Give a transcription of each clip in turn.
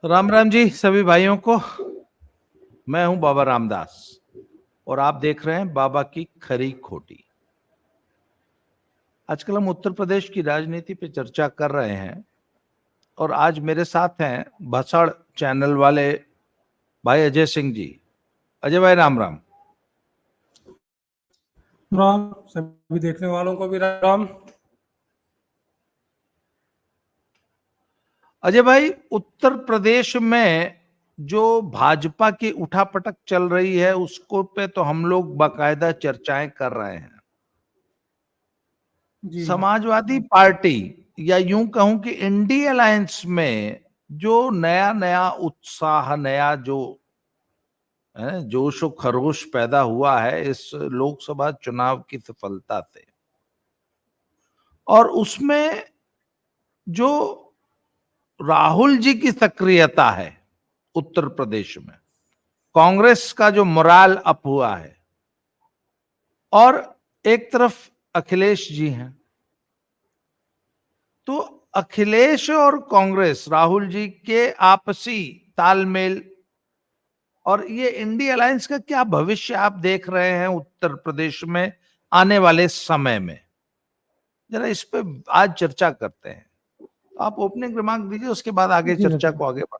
राम राम जी सभी भाइयों को। मैं हूं बाबा रामदास और आप देख रहे हैं बाबा की खरी खोटी। आजकल हम उत्तर प्रदेश की राजनीति पे चर्चा कर रहे हैं और आज मेरे साथ हैं भसड़ चैनल वाले भाई अजय सिंह जी। अजय भाई राम राम। राम सभी देखने वालों को भी राम। अजय भाई, उत्तर प्रदेश में जो भाजपा की उठापटक चल रही है उसको पे तो हम लोग बाकायदा चर्चाएं कर रहे हैं। जी समाजवादी पार्टी या यूं कहूं कि इंडिया अलायंस में जो नया नया उत्साह, नया जो जोश और खरोश पैदा हुआ है इस लोकसभा चुनाव की सफलता से, और उसमें जो राहुल जी की सक्रियता है उत्तर प्रदेश में, कांग्रेस का जो मोराल अप हुआ है, और एक तरफ अखिलेश जी हैं, तो अखिलेश और कांग्रेस, राहुल जी के आपसी तालमेल और ये इंडिया अलायंस का क्या भविष्य आप देख रहे हैं उत्तर प्रदेश में आने वाले समय में? जरा इस पे आज चर्चा करते हैं। आप ओपनिंग रिमार्क दीजिए, उसके बाद आगे जी चर्चा को आगे बढ़।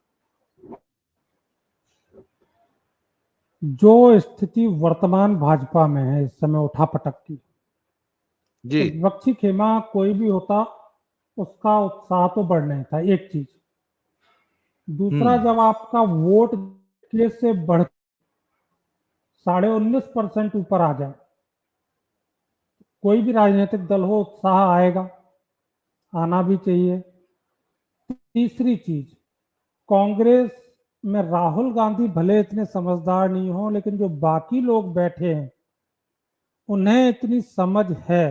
जो स्थिति वर्तमान भाजपा में है इस समय उठापटक की, जी। तो विपक्षी खेमा कोई भी होता उसका उत्साह तो बढ़ नहीं था, एक चीज। दूसरा, जब आपका वोट केस से बढ़ 19.5% ऊपर आ जाए, कोई भी राजनीतिक दल हो उत्साह आएगा, आना भी चाहिए। तीसरी चीज, कांग्रेस में राहुल गांधी भले इतने समझदार नहीं हो, लेकिन जो बाकी लोग बैठे हैं उन्हें इतनी समझ है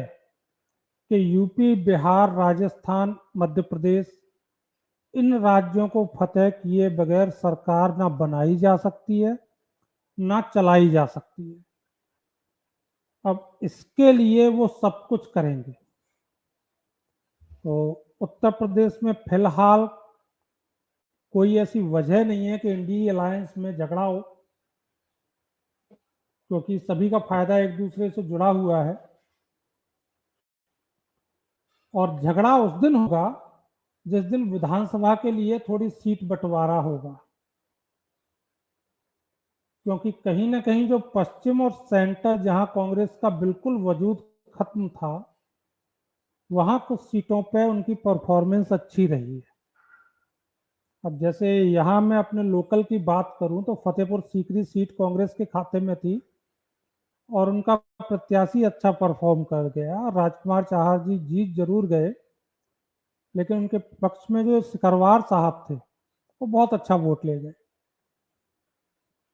कि यूपी, बिहार, राजस्थान, मध्य प्रदेश, इन राज्यों को फतेह किए बगैर सरकार ना बनाई जा सकती है ना चलाई जा सकती है। अब इसके लिए वो सब कुछ करेंगे। तो उत्तर प्रदेश में फिलहाल कोई ऐसी वजह नहीं है कि इंडिया अलायंस में झगड़ा हो, क्योंकि सभी का फायदा एक दूसरे से जुड़ा हुआ है। और झगड़ा उस दिन होगा जिस दिन विधानसभा के लिए थोड़ी सीट बंटवारा होगा, क्योंकि कहीं ना कहीं जो पश्चिम और सेंटर, जहां कांग्रेस का बिल्कुल वजूद खत्म था, वहां कुछ सीटों पे उनकी परफॉर्मेंस अच्छी रही है। अब जैसे यहाँ मैं अपने लोकल की बात करूं तो फतेहपुर सीकरी सीट कांग्रेस के खाते में थी और उनका प्रत्याशी अच्छा परफॉर्म कर गया। राजकुमार चाहर जी जीत जरूर गए, लेकिन उनके पक्ष में जो सिकरवार साहब थे वो बहुत अच्छा वोट ले गए।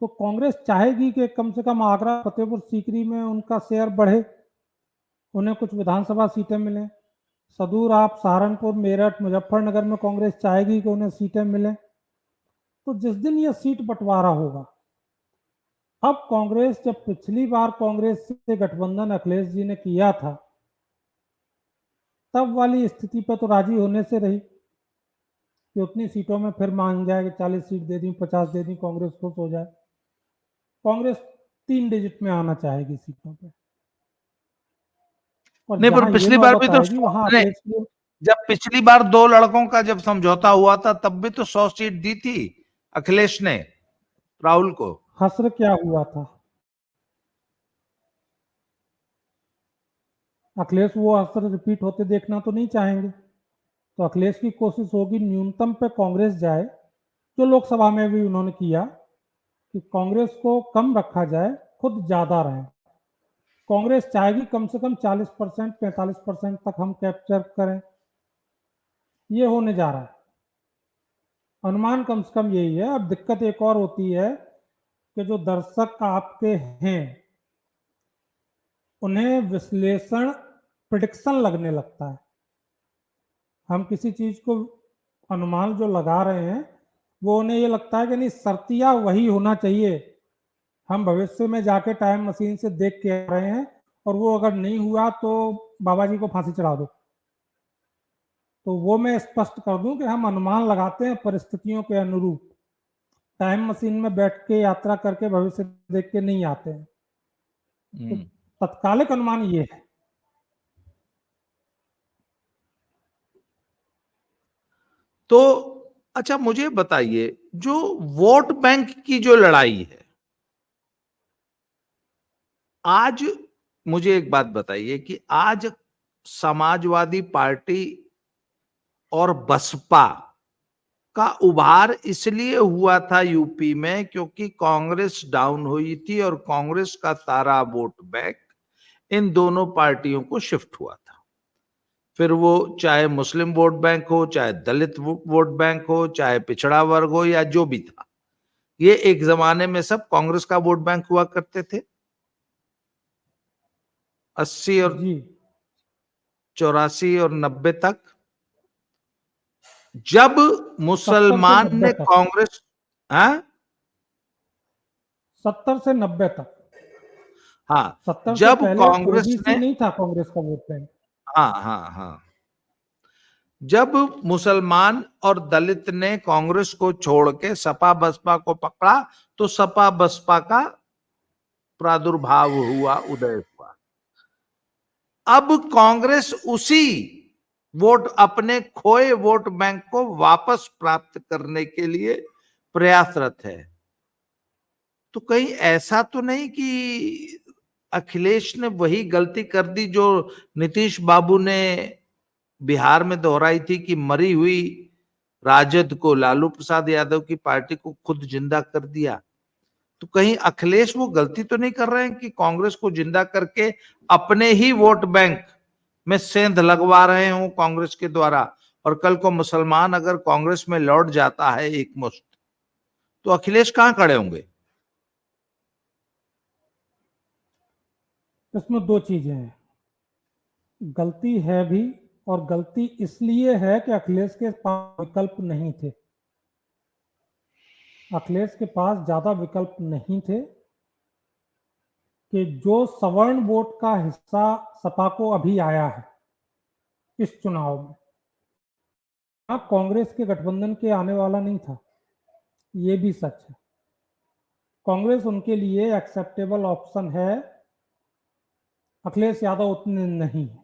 तो कांग्रेस चाहेगी कि कम से कम आगरा, फतेहपुर सीकरी में उनका शेयर बढ़े, उन्हें कुछ विधानसभा सीटें मिलें। सदूर आप सहारनपुर, मेरठ, मुजफ्फरनगर में कांग्रेस चाहेगी कि उन्हें सीटें मिलें। तो जिस दिन ये सीट बंटवारा होगा, अब कांग्रेस, जब पिछली बार कांग्रेस से गठबंधन अखिलेश जी ने किया था, तब वाली स्थिति पर तो राजी होने से रही कि उतनी सीटों में फिर मांग जाए कि 40 सीट दे दी, 50 दे दी, कांग्रेस खुश हो जाए। कांग्रेस 3 डिजिट में आना चाहेगी सीटों पे, और नहीं, पर जहां ये पिछली बार भी नौबत तो आएगी वहां ने, अखिलेश जी। जब पिछली बार दो लड़कों का जब समझौता हुआ था तब भी तो 100 सीट दी थी अखिलेश ने राहुल को। हसर क्या हुआ था? अखिलेश वो हसर रिपीट होते देखना तो नहीं चाहेंगे। तो अखिलेश की कोशिश होगी न्यूनतम पे कांग्रेस जाए, जो लोकसभा में भी उन्होंने किया कि कांग्रेस को कम रखा जाए, खुद ज्यादा रहे। कांग्रेस चाहेगी कम से कम 40%, 45% तक हम कैप्चर करें। ये होने जा रहा है, अनुमान कम से कम यही है। अब दिक्कत एक और होती है कि जो दर्शक आपके हैं उन्हें विश्लेषण, प्रिडिक्शन लगने लगता है। हम किसी चीज को अनुमान जो लगा रहे हैं, वो उन्हें ये लगता है कि नहीं, शर्तिया वही होना चाहिए। हम भविष्य में जाके टाइम मशीन से देख के आ रहे हैं, और वो अगर नहीं हुआ तो बाबा जी को फांसी चढ़ा दो। तो वो मैं स्पष्ट कर दूं कि हम अनुमान लगाते हैं परिस्थितियों के अनुरूप, टाइम मशीन में बैठ के यात्रा करके भविष्य देख के नहीं आते हैं। तो तत्कालिक अनुमान ये है। तो अच्छा मुझे बताइए, जो वोट बैंक की जो लड़ाई है आज, मुझे एक बात बताइए कि आज समाजवादी पार्टी और बसपा का उभार इसलिए हुआ था यूपी में क्योंकि कांग्रेस डाउन हुई थी और कांग्रेस का सारा वोट बैंक इन दोनों पार्टियों को शिफ्ट हुआ था। फिर वो चाहे मुस्लिम वोट बैंक हो, चाहे दलित वोट बैंक हो, चाहे पिछड़ा वर्ग हो, या जो भी था, ये एक जमाने में सब कांग्रेस का वोट बैंक हुआ करते थे। 80 और जी 84 और 90 तक, जब 70 से मुसलमान 90 ने तक, कांग्रेस, हाँ 70 से 90 तक, हाँ 70 से जब पहले कांग्रेस ओबीसी ने, नहीं था कांग्रेस का वोट बैंक। हाँ हाँ हाँ, जब मुसलमान और दलित ने कांग्रेस को छोड़ के सपा बसपा को पकड़ा, तो सपा बसपा का प्रादुर्भाव हुआ, उदय हुआ। अब कांग्रेस उसी वोट, अपने खोए वोट बैंक को वापस प्राप्त करने के लिए प्रयासरत है। तो कहीं ऐसा तो नहीं कि अखिलेश ने वही गलती कर दी जो नीतीश बाबू ने बिहार में दोहराई थी, कि मरी हुई राजद को, लालू प्रसाद यादव की पार्टी को खुद जिंदा कर दिया। तो कहीं अखिलेश वो गलती तो नहीं कर रहे हैं कि कांग्रेस को जिंदा करके अपने ही वोट बैंक में सेंध लगवा रहे हो कांग्रेस के द्वारा, और कल को मुसलमान अगर कांग्रेस में लौट जाता है एक मुश्त, तो अखिलेश कहां खड़े होंगे? इसमें दो चीजें हैं, गलती है भी, और गलती इसलिए है कि अखिलेश के पास विकल्प नहीं थे। अखिलेश के पास ज्यादा विकल्प नहीं थे कि जो सवर्ण वोट का हिस्सा सपा को अभी आया है इस चुनाव में, कांग्रेस के गठबंधन के आने वाला नहीं था, ये भी सच है। कांग्रेस उनके लिए एक्सेप्टेबल ऑप्शन है, अखिलेश यादव उतने नहीं है।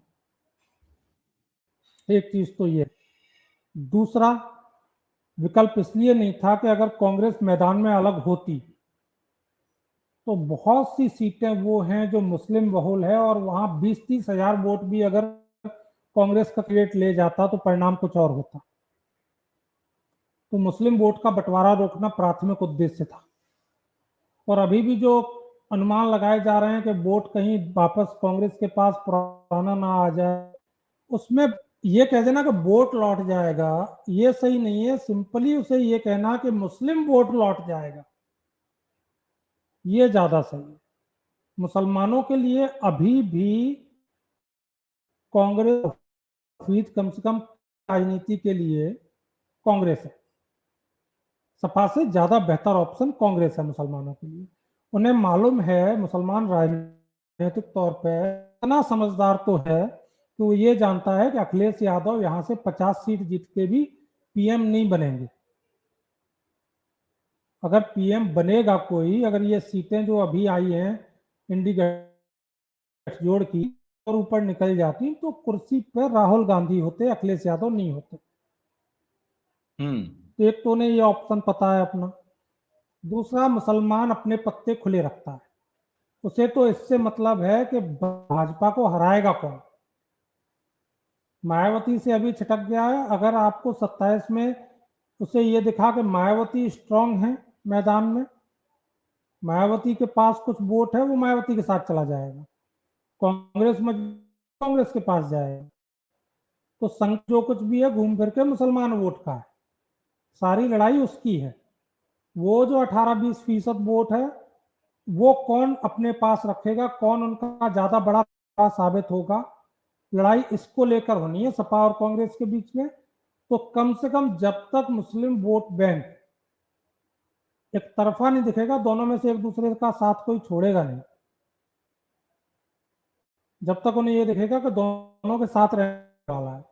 एक चीज तो ये, दूसरा विकल्प इसलिए नहीं था कि अगर कांग्रेस मैदान में अलग होती तो बहुत सी सीटें वो हैं जो मुस्लिम बहुल है, और वहां 20-30 हजार वोट भी अगर कांग्रेस का क्रिएट ले जाता तो परिणाम कुछ और होता। तो मुस्लिम वोट का बंटवारा रोकना प्राथमिक उद्देश्य था। और अभी भी जो अनुमान लगाए जा रहे हैं कि वोट कहीं वापस कांग्रेस के पास पुराना ना आ जाए, उसमें ये कह देना कि वोट लौट जाएगा, ये सही नहीं है। सिंपली उसे ये कहना कि मुस्लिम वोट लौट जाएगा, ये ज्यादा सही है। मुसलमानों के लिए अभी भी कांग्रेस कम से कम राजनीति के लिए कांग्रेस है, सपा से ज्यादा बेहतर ऑप्शन कांग्रेस है मुसलमानों के लिए। उन्हें मालूम है, मुसलमान राजनीतिक तौर पर इतना समझदार तो है कि वो ये जानता है कि अखिलेश यादव यहां से 50 सीट जीत के भी पीएम नहीं बनेंगे। अगर पीएम बनेगा कोई, अगर ये सीटें जो अभी आई हैं इंडी गठजोड़ की और ऊपर निकल जाती, तो कुर्सी पर राहुल गांधी होते, अखिलेश यादव नहीं होते। तो एक तो उन्हें ये ऑप्शन पता है अपना। दूसरा, मुसलमान अपने पत्ते खुले रखता है, उसे तो इससे मतलब है कि भाजपा को हराएगा कौन। मायावती से अभी छिटक गया है, अगर आपको 27 में उसे ये दिखा कि मायावती स्ट्रांग है मैदान में, मायावती के पास कुछ वोट है, वो मायावती के साथ चला जाएगा, कांग्रेस में कांग्रेस के पास जाएगा। तो संघ जो कुछ भी है घूम फिर के मुसलमान वोट का है, सारी लड़ाई उसकी है। वो जो 18-20% वोट है वो कौन अपने पास रखेगा, कौन उनका ज्यादा बड़ा साबित होगा, लड़ाई इसको लेकर होनी है सपा और कांग्रेस के बीच में। तो कम से कम जब तक मुस्लिम वोट बैंक एक तरफा नहीं दिखेगा, दोनों में से एक दूसरे का साथ कोई छोड़ेगा नहीं। जब तक उन्हें ये दिखेगा कि दोनों के साथ रहने वाला है,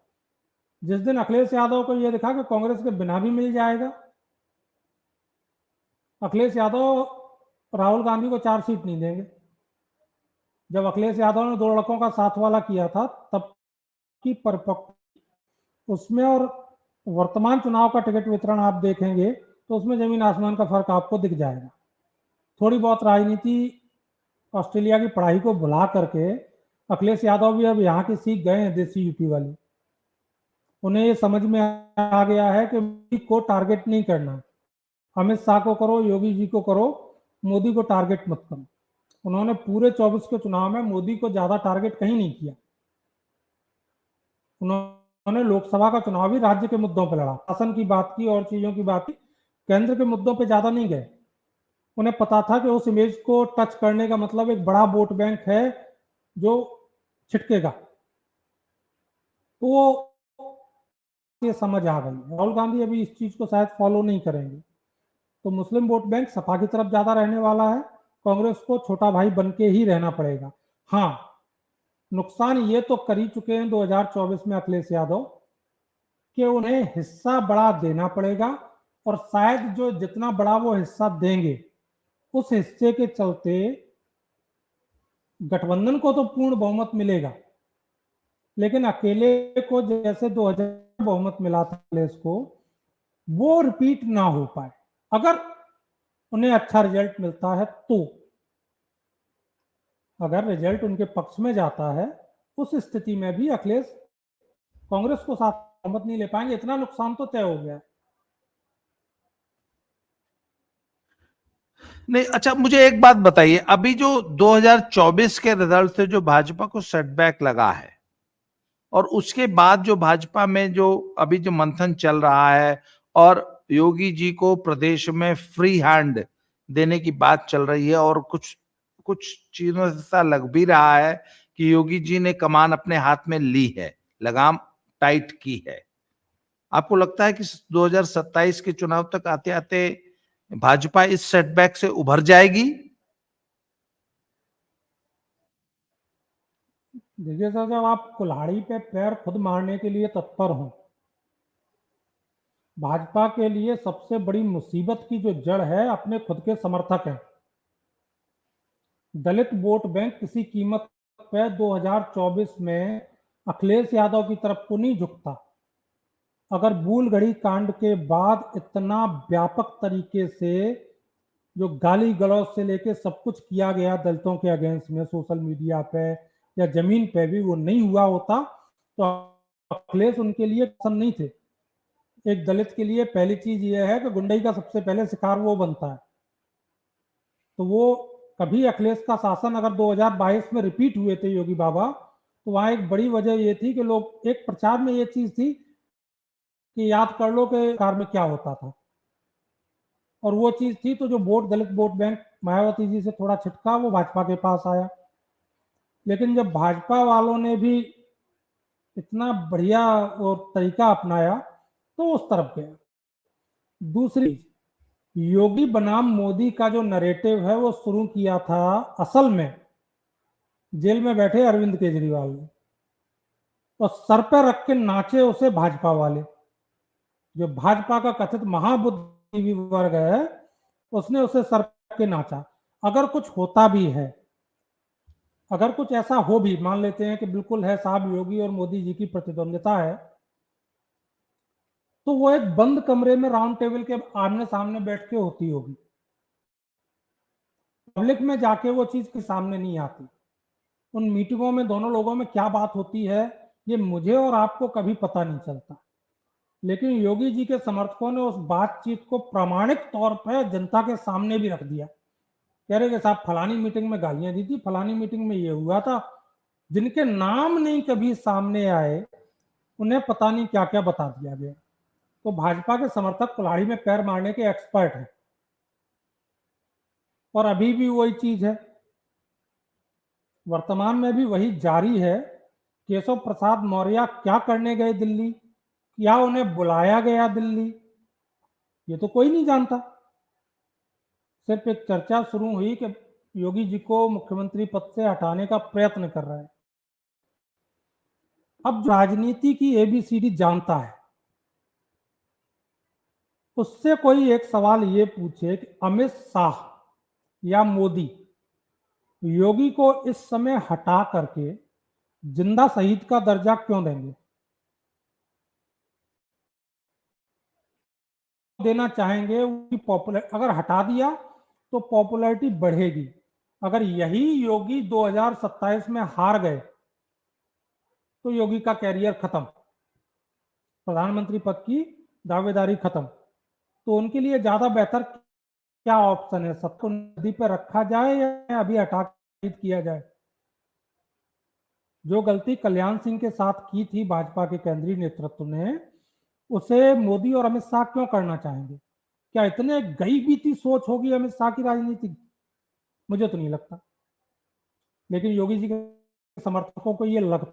जिस दिन अखिलेश यादव को यह दिखा कि कांग्रेस के बिना भी मिल जाएगा, अखिलेश यादव राहुल गांधी को 4 सीट नहीं देंगे। जब अखिलेश यादव ने 2 लड़कों का साथ वाला किया था तब की परिपक्व उसमें और वर्तमान चुनाव का टिकट वितरण आप देखेंगे तो उसमें जमीन आसमान का फर्क आपको दिख जाएगा। थोड़ी बहुत राजनीति ऑस्ट्रेलिया की पढ़ाई को बुला करके अखिलेश यादव भी अब यहाँ की सीख गए हैं, देसी यूपी वाली। उन्हें ये समझ में आ गया है कि मोदी को टारगेट नहीं करना, अमित शाह को करो, योगी जी को करो, मोदी को टारगेट मत करो। उन्होंने पूरे 24 के चुनाव में मोदी को ज्यादा टारगेट कहीं नहीं किया। उन्होंने लोकसभा का चुनाव भी राज्य के मुद्दों पर लड़ा, शासन की बात की और चीजों की बात की, केंद्र के मुद्दों पर ज्यादा नहीं गए। उन्हें पता था कि उस इमेज को टच करने का मतलब एक बड़ा वोट बैंक है जो छिटकेगा, तो वो ये समझ आ गई। राहुल गांधी अभी इस चीज को शायद फॉलो नहीं करेंगे, तो मुस्लिम वोट बैंक सपा की तरफ ज्यादा रहने वाला है, कांग्रेस को छोटा भाई बन के ही रहना पड़ेगा। हाँ, नुकसान ये तो कर ही चुके हैं 2024 में अखिलेश यादव कि उन्हें हिस्सा बड़ा देना पड़ेगा, और शायद जो जितना बड़ा वो हिस्सा देंगे उस हिस्से के चलते गठबंधन को तो पूर्ण बहुमत मिलेगा, लेकिन अकेले को जैसे 2000 बहुमत मिला था अखिलेश को, वो रिपीट ना हो पाए। अगर उन्हें अच्छा रिजल्ट मिलता है तो, अगर रिजल्ट उनके पक्ष में जाता है उस स्थिति में भी अखिलेश कांग्रेस को साथ बहुमत नहीं ले पाएंगे। इतना नुकसान तो तय हो गया है। नहीं, अच्छा मुझे एक बात बताइए, अभी जो 2024 के रिजल्ट से जो भाजपा को सेटबैक लगा है और उसके बाद जो भाजपा में जो अभी जो मंथन चल रहा है और योगी जी को प्रदेश में फ्री हैंड देने की बात चल रही है, और कुछ कुछ चीजों से ऐसा लग भी रहा है कि योगी जी ने कमान अपने हाथ में ली है, लगाम टाइट की है। आपको लगता है कि 2027 के चुनाव तक आते आते भाजपा इस सेटबैक से उभर जाएगी? देखिए सर, जब आप कुल्हाड़ी पे पैर खुद मारने के लिए तत्पर हों, भाजपा के लिए सबसे बड़ी मुसीबत की जो जड़ है अपने खुद के समर्थक हैं। दलित वोट बैंक किसी कीमत पे 2024 में अखिलेश यादव की तरफ को नहीं झुकता। अगर बूलगढ़ी कांड के बाद इतना व्यापक तरीके से जो गाली गलौज से लेके सब कुछ किया गया दलितों के अगेंस्ट में सोशल मीडिया पे या जमीन पे भी, वो नहीं हुआ होता तो अखिलेश उनके लिए पसंद नहीं थे। एक दलित के लिए पहली चीज यह है कि गुंडई का सबसे पहले शिकार वो बनता है। तो वो कभी अखिलेश का शासन अगर 2022 में रिपीट हुए थे योगी बाबा, तो वहां एक बड़ी वजह ये थी कि लोग, एक प्रचार में ये चीज थी कि याद कर लो कि कार में क्या होता था, और वो चीज थी। तो जो वोट, दलित वोट बैंक मायावती जी से थोड़ा छिटका, वो भाजपा के पास आया। लेकिन जब भाजपा वालों ने भी इतना बढ़िया और तरीका अपनाया तो उस तरफ गया। दूसरी, योगी बनाम मोदी का जो नरेटिव है वो शुरू किया था असल में जेल में बैठे अरविंद केजरीवाल ने, और सर पर रख के नाचे उसे भाजपा वाले। जो भाजपा का कथित महाबुद्धिजीवी वर्ग है उसने उसे सर रख के नाचा। अगर कुछ होता भी है, अगर कुछ ऐसा हो भी, मान लेते हैं कि बिल्कुल है साहब, योगी और मोदी जी की प्रतिद्वंदिता है, तो वो एक बंद कमरे में राउंड टेबल के आमने सामने बैठ के होती होगी। पब्लिक में जाके वो चीज के सामने नहीं आती। उन मीटिंगों में दोनों लोगों में क्या बात होती है ये मुझे और आपको कभी पता नहीं चलता। लेकिन योगी जी के समर्थकों ने उस बातचीत को प्रामाणिक तौर पर जनता के सामने भी रख दिया। कह रहे कि साहब फलानी मीटिंग में गालियां दी थी, फलानी मीटिंग में ये हुआ था। जिनके नाम नहीं कभी सामने आए उन्हें पता नहीं क्या क्या बता दिया गया। तो भाजपा के समर्थक कुल्हाड़ी में पैर मारने के एक्सपर्ट हैं, और अभी भी वही चीज है, वर्तमान में भी वही जारी है। केशव प्रसाद मौर्य क्या करने गए दिल्ली, क्या उन्हें बुलाया गया दिल्ली, ये तो कोई नहीं जानता। सिर्फ एक चर्चा शुरू हुई कि योगी जी को मुख्यमंत्री पद से हटाने का प्रयत्न कर रहा है। अब जो राजनीति की एबीसीडी जानता है, उससे कोई एक सवाल ये पूछे कि अमित शाह या मोदी योगी को इस समय हटा करके जिंदा शहीद का दर्जा क्यों देंगे? देना चाहेंगे उनकी पॉपुलर, अगर हटा दिया तो पॉपुलैरिटी बढ़ेगी। अगर यही योगी 2027 में हार गए तो योगी का कैरियर खत्म, प्रधानमंत्री पद की दावेदारी खत्म। तो उनके लिए ज्यादा बेहतर क्या ऑप्शन है? सबको नदी पर रखा जाए या अभी हटा किया जाए? जो गलती कल्याण सिंह के साथ की थी भाजपा के केंद्रीय नेतृत्व ने, उसे मोदी और अमित शाह क्यों करना चाहेंगे? क्या इतने गई बीती सोच होगी अमित शाह की राजनीति? मुझे तो नहीं लगता। लेकिन योगी जी के समर्थकों को ये लगता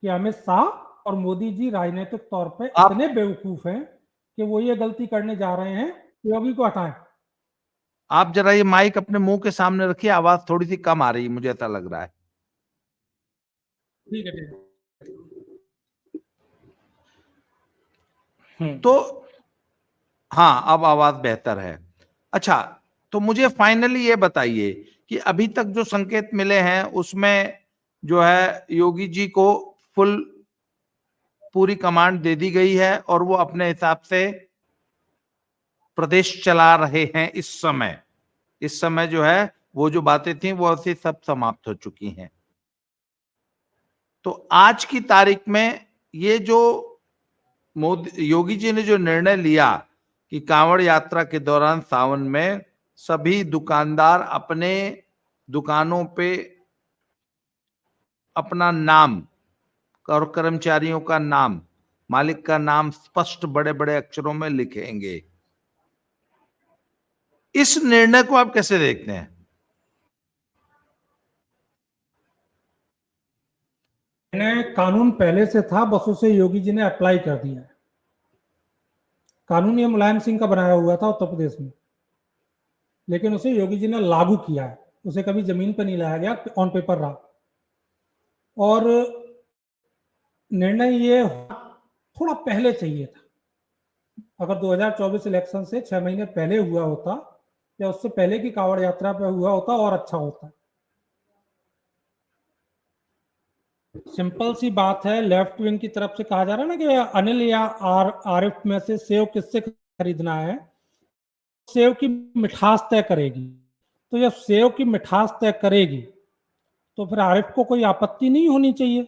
कि अमित शाह और मोदी जी राजनीतिक तौर पर इतने बेवकूफ हैं कि वो ये गलती करने जा रहे हैं, योगी को हटाएं। आप जरा ये माइक अपने मुंह के सामने रखिए, आवाज थोड़ी सी कम आ रही है, मुझे ऐसा लग रहा है। ठीक है। तो हाँ, अब आवाज बेहतर है। अच्छा, तो मुझे फाइनली ये बताइए कि अभी तक जो संकेत मिले हैं उसमें जो है योगी जी को फुल पूरी कमांड दे दी गई है और वो अपने हिसाब से प्रदेश चला रहे हैं इस समय। इस समय जो है वो जो बातें थी वो ऐसे सब समाप्त हो चुकी हैं। तो आज की तारीख में ये जो मोदी योगी जी ने जो निर्णय लिया कि कांवड़ यात्रा के दौरान सावन में सभी दुकानदार अपने दुकानों पे अपना नाम और कर्मचारियों का नाम, मालिक का नाम स्पष्ट बड़े बड़े अक्षरों में लिखेंगे, इस निर्णय को आप कैसे देखते हैं? कानून पहले से था, बस उसे योगी जी ने अप्लाई कर दिया है। कानून ये मुलायम सिंह का बनाया हुआ था उत्तर प्रदेश में, लेकिन उसे योगी जी ने लागू किया है। उसे कभी जमीन पर नहीं लाया गया, ऑन पेपर रहा। और निर्णय ये थोड़ा पहले चाहिए था। अगर 2024 इलेक्शन से 6 महीने पहले हुआ होता या उससे पहले की कांवड़ यात्रा पे हुआ होता और अच्छा होता। सिंपल सी बात है, लेफ्ट विंग की तरफ से कहा जा रहा है ना कि अनिल या आरिफ में से सेव किससे खरीदना है, सेव की मिठास तय करेगी। तो जब सेव की मिठास तय करेगी तो फिर आरिफ को कोई आपत्ति नहीं होनी चाहिए।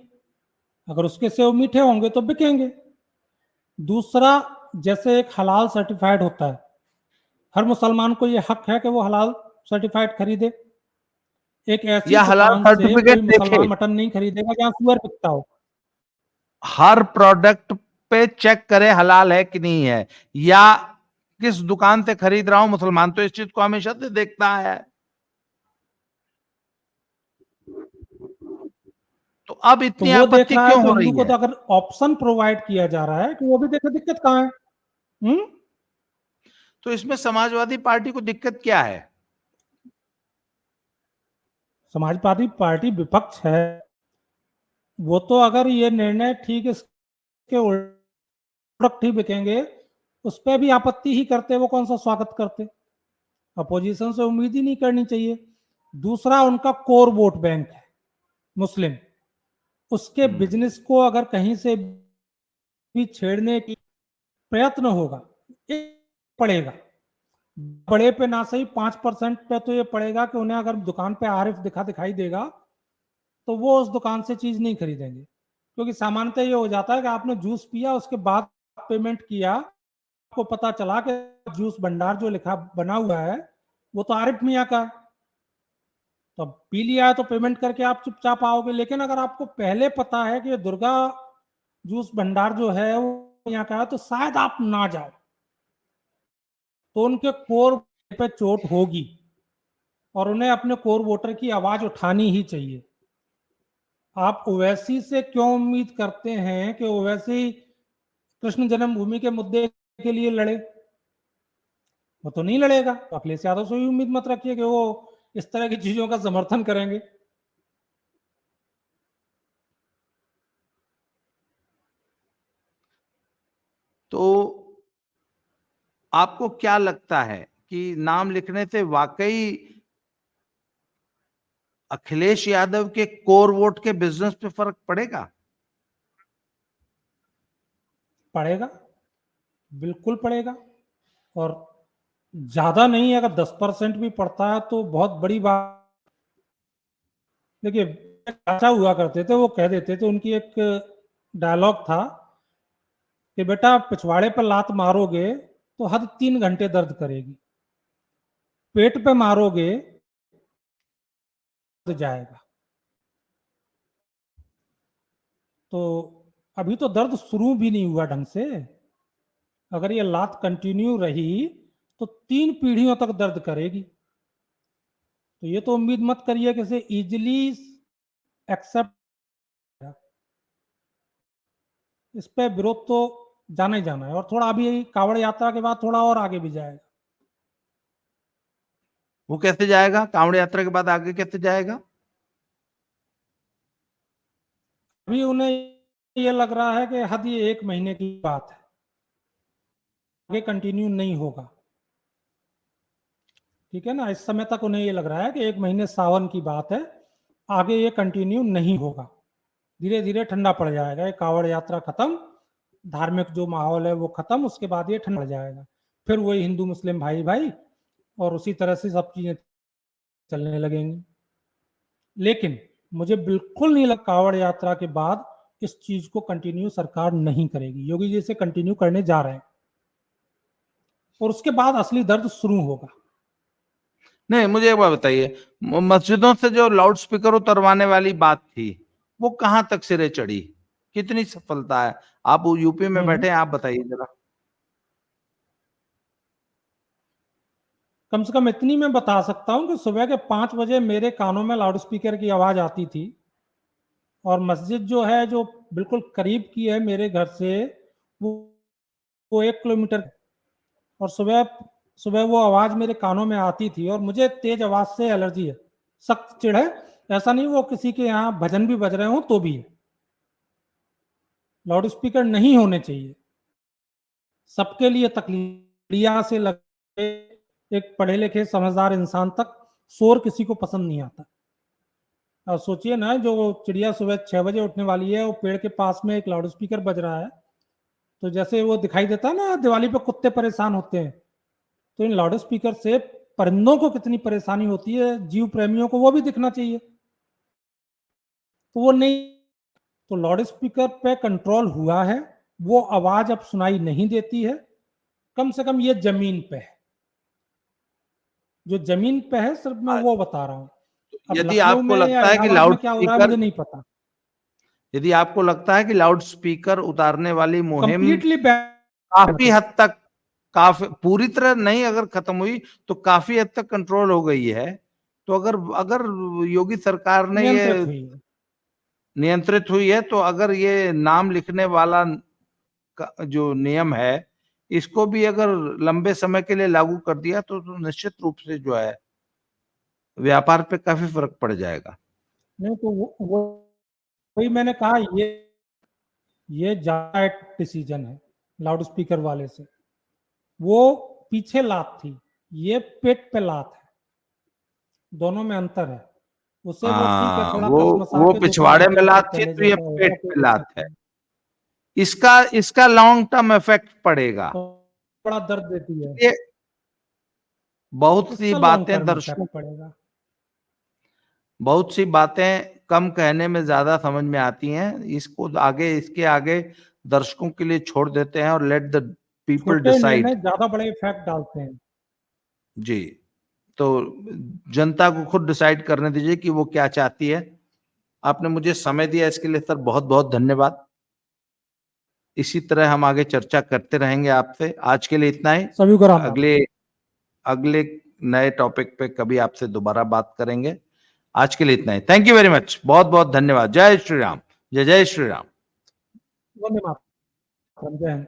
अगर उसके सेव मीठे होंगे तो बिकेंगे। दूसरा, जैसे एक हलाल सर्टिफाइड होता है, हर मुसलमान को ये हक है कि वो हलाल सर्टिफाइड खरीदे। एक ऐसी या हलाल दुकान से सर्टिफिकेट कोई देखे, मुसलमान मटन नहीं खरीदेगा जहां सुअर बिकता हो। हर प्रोडक्ट पे चेक करे हलाल है कि नहीं है, या किस दुकान से खरीद रहा हूं। मुसलमान तो इस चीज को हमेशा से देखता है। तो अब तो इतनी वो देख आपत्ति रहा है, क्यों तो हो हिंदू रही को है? तो अगर ऑप्शन प्रोवाइड किया जा रहा है कि वो भी देखे दिक्कत कहाँ है। तो इसमें समाजवादी पार्टी को दिक्कत क्या है? समाजवादी पार्टी विपक्ष है, वो तो अगर ये निर्णय ठीक इसके प्रोडक्ट ही बिकेंगे उस पर भी आपत्ति ही करते, वो कौन सा स्वागत करते। अपोजिशन से उम्मीद ही नहीं करनी चाहिए। दूसरा, उनका कोर वोट बैंक है मुस्लिम, उसके बिजनेस को अगर कहीं से भी छेड़ने की प्रयत्न होगा, पड़ेगा। बड़े पे ना सही 5% पे तो ये पड़ेगा कि उन्हें अगर दुकान पे आरिफ दिखाई देगा तो वो उस दुकान से चीज नहीं खरीदेंगे। क्योंकि सामान्यतः ये हो जाता है कि आपने जूस पिया, उसके बाद पेमेंट किया, आपको पता चला कि जूस भंडार जो लिखा बना हुआ है वो तो आरिफ मियाँ का है, तो पी लिया है तो पेमेंट करके आप चुपचाप आओगे। लेकिन अगर आपको पहले पता है कि दुर्गा जूस भंडार जो है वो यहाँ का है, तो शायद आप ना जाओ, तो उनके कोर पे चोट होगी और उन्हें अपने कोर वोटर की आवाज उठानी ही चाहिए। आप ओवैसी से क्यों उम्मीद करते हैं कि ओवैसी कृष्ण जन्मभूमि के मुद्दे के लिए लड़े? वो तो नहीं लड़ेगा। तो अखिलेश यादव से भी उम्मीद मत रखिए कि वो इस तरह की चीजों का समर्थन करेंगे। तो आपको क्या लगता है कि नाम लिखने से वाकई अखिलेश यादव के कोर वोट के बिजनेस पे फर्क पड़ेगा? पड़ेगा, बिल्कुल पड़ेगा। और ज्यादा नहीं, अगर 10% भी पड़ता है तो बहुत बड़ी बात। देखिए, चाचा हुआ करते थे, वो कह देते थे, उनकी एक डायलॉग था कि बेटा पिछवाड़े पर लात मारोगे तो हद 3 घंटे दर्द करेगी, पेट पे मारोगे तो जाएगा। तो अभी तो दर्द शुरू भी नहीं हुआ ढंग से। अगर ये लात कंटिन्यू रही तो 3 पीढ़ियों तक दर्द करेगी। तो ये तो उम्मीद मत करिए कि इसे इजिली एक्सेप्ट, इस पे विरोध तो जाना ही जाना है। और थोड़ा अभी कावड़ यात्रा के बाद थोड़ा और आगे भी जाएगा। वो कैसे जाएगा? कांवड़ यात्रा के बाद आगे कैसे जाएगा? अभी उन्हें ये लग रहा है कि हद ये 1 महीने की बात है, आगे कंटिन्यू नहीं होगा। ठीक है ना, इस समय तक उन्हें ये लग रहा है कि 1 महीने सावन की बात है, आगे ये कंटिन्यू नहीं होगा, धीरे धीरे ठंडा पड़ जाएगा। ये कावड़ यात्रा खत्म, धार्मिक जो माहौल है वो खत्म, उसके बाद ये ठंडा पड़ जाएगा। फिर वही हिंदू मुस्लिम भाई भाई, और उसी तरह से सब चीजें चलने लगेंगी। लेकिन मुझे बिल्कुल नहीं लगा कावड़ यात्रा के बाद इस चीज को कंटिन्यू सरकार नहीं करेगी। योगी जी से कंटिन्यू करने जा रहे हैं, और उसके बाद असली दर्द शुरू होगा। नहीं, मुझे एक बात बताइए, मस्जिदों से जो लाउड स्पीकर उतरवाने वाली बात थी, वो कहां तक सिरे चढ़ी? कितनी सफलता है? आप यूपी में बैठे हैं, आप बताइए जरा। कम से कम इतनी मैं बता सकता हूं कि सुबह के 5 बजे मेरे कानों में लाउड स्पीकर की आवाज आती थी। और मस्जिद जो है, जो बिल्कुल करीब की है मेरे घर से, वो 1 किलोमीटर। और सुबह सुबह वो आवाज मेरे कानों में आती थी। और मुझे तेज आवाज से एलर्जी है, सख्त चिढ़ है। ऐसा नहीं वो किसी के यहाँ भजन भी बज रहे हो तो भी है। लाउड स्पीकर नहीं होने चाहिए, सबके लिए तकलीफ से लगे एक पढ़े लिखे समझदार इंसान तक शोर किसी को पसंद नहीं आता। और सोचिए ना, जो चिड़िया सुबह 6 बजे उठने वाली है, वो पेड़ के पास में एक लाउड स्पीकर बज रहा है, तो जैसे वो दिखाई देता है ना दिवाली पे कुत्ते परेशान होते हैं, तो इन लाउड स्पीकर से परिंदों को कितनी परेशानी होती है, जीव प्रेमियों को वो भी दिखना चाहिए, तो वो नहीं। तो लाउड स्पीकर पे कंट्रोल हुआ है, वो आवाज अब सुनाई नहीं देती है। कम से कम ये जमीन पे है, जो जमीन पे है सिर्फ मैं वो बता रहा हूँ। अब यदि लखनऊ आपको में या लगता है कि इलाहाबाद लाउड में क्या हो रहा है स्पीकर मुझे नहीं पता। यदि आपको लगता है कि लाउड स्पीकर उतारने वाली मुहिम कंप्लीटली काफी हद तक, काफी पूरी तरह नहीं अगर खत्म हुई तो काफी हद तक कंट्रोल हो गई है, तो अगर अगर योगी सरकार ने ये नियंत्रित हुई है। नियंत्रित हुई है, तो अगर ये नाम लिखने वाला जो नियम है, इसको भी अगर लंबे समय के लिए लागू कर दिया तो निश्चित रूप से जो है व्यापार पे काफी फर्क पड़ जाएगा। नहीं तो वो वही मैंने कहा, ये ज्यादा डिसीजन है लाउड स्पीकर वाले से। वो पीछे लात थी, ये पेट पे लात है, दोनों में अंतर है। उससे वो ठीक है, हाँ, थोड़ा वो कसमसा वो के 2-3 पिछवाड़े में घंटे लात तक थी, चले तो ये जैसा होगा पेट कोई पे लात दिक्कत है। नहीं। इसका इसका लॉन्ग टर्म इफेक्ट पड़ेगा। तो बड़ा दर्द देती है, ये बहुत सी इसका लॉन्ग बातें टर्म दर्शकों, इफेक्ट पड़ेगा। बहुत सी बातें कम कहने में ज्यादा समझ में आती हैं। इसको आगे, इसके आगे दर्शकों के लिए छोड़ देते हैं और लेट द पीपल छोटे निर्णय डिसाइड। ज्यादा बड़े इफेक्ट डालते हैं। जी, तो जनता को खुद डिसाइड करने दीजिए कि वो क्या चाहती है। आपने मुझे समय दिया, इसके लिए सर बहुत बहुत धन्यवाद। इसी तरह हम आगे चर्चा करते रहेंगे आपसे। आज के लिए इतना ही। सभी को राम राम। अगले अगले नए टॉपिक पे कभी आपसे दोबारा बात करेंगे। आज के लिए इतना ही। थैंक यू वेरी मच, बहुत बहुत धन्यवाद। जय श्री राम, जय जय श्री राम। वंदे मातरम, जय हिंद।